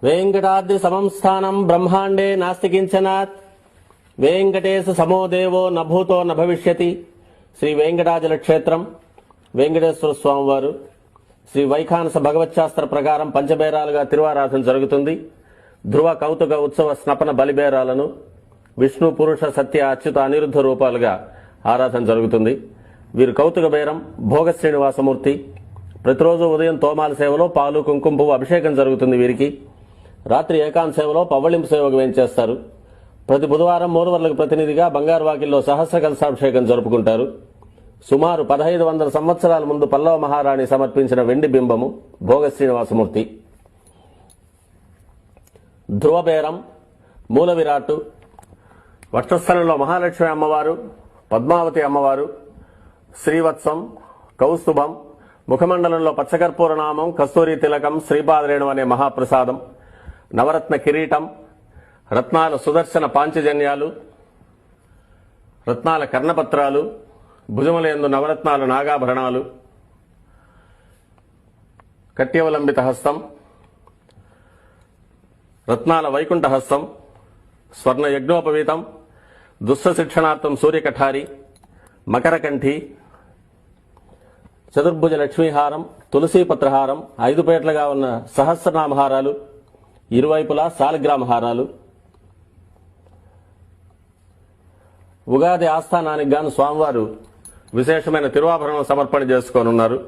वेंकटाद्रि समं स्थानं ब्रह्मांडे नास्ति किंचनात् वेंकटेश समो देवो न भूतो न भविष्यति श्री वेंकटाचल क्षेत्रम वेंकटेश्वर स्वामी वारु श्री వైఖానస భగవచ్శాస్త్ర ప్రకారం పంచబేరాలుగా తిరువారాధన జరుగుతుంది. ధ్రువ కౌతుక ఉత్సవ స్నపన బలిబేరాలను విష్ణు పురుష సత్య అచ్యుత అనిరుద్ధ రూపాలుగా ఆరాధన జరుగుతుంది. వీరు కౌతుక బేరం భోగ శ్రీనివాసమూర్తి. ప్రతిరోజు ఉదయం తోమాల సేవలో పాలు కుంకుమ పువ్వు అభిషేకం జరుగుతుంది. వీరికి రాత్రి ఏకాంత సేవలో పవ్వళింపు సేవకు వేయించేస్తారు. ప్రతి బుధవారం మూడువర్లకు ప్రతినిధిగా బంగారు వాకిల్లో సహస్ర కలశాభిషేకం జరుపుకుంటారు. సుమారు 1500 సంవత్సరాల ముందు పల్లవ మహారాణి సమర్పించిన వెండి బింబము భోగ శ్రీనివాసమూర్తి. ధ్రువబేరం, మూల విరాట్టు, వక్షస్థలంలో మహాలక్ష్మి అమ్మవారు, పద్మావతి అమ్మవారు, శ్రీవత్సం, కౌస్తుభం, ముఖమండలంలో పచ్చకర్పూర నామం, కస్తూరి తిలకం, శ్రీపాదరేణు అనే మహాప్రసాదం, నవరత్న కిరీటం, రత్నాల సుదర్శన పాంచజన్యాలు, రత్నాల కర్ణపత్రాలు, భుజములందు నవరత్నాల నాగాభరణాలు, కట్యవలంబిత హస్తం, రత్నాల వైకుంఠ హస్తం, స్వర్ణ యజ్ఞోపవీతం, దుష్ట శిక్షణార్థం సూర్యకఠారి, మకరకంఠి, చతుర్భుజ లక్ష్మీహారం, తులసీపత్రహారం, 5 పేట్లుగా ఉన్న సహస్రనామహారాలు, ఇరువైపులా సాలిగ్రామ హారాలు. ఉగాది ఆస్థానానికి గాను స్వామివారు విశేషమైన తిరువాభరణం సమర్పణ చేసుకోనున్నారు.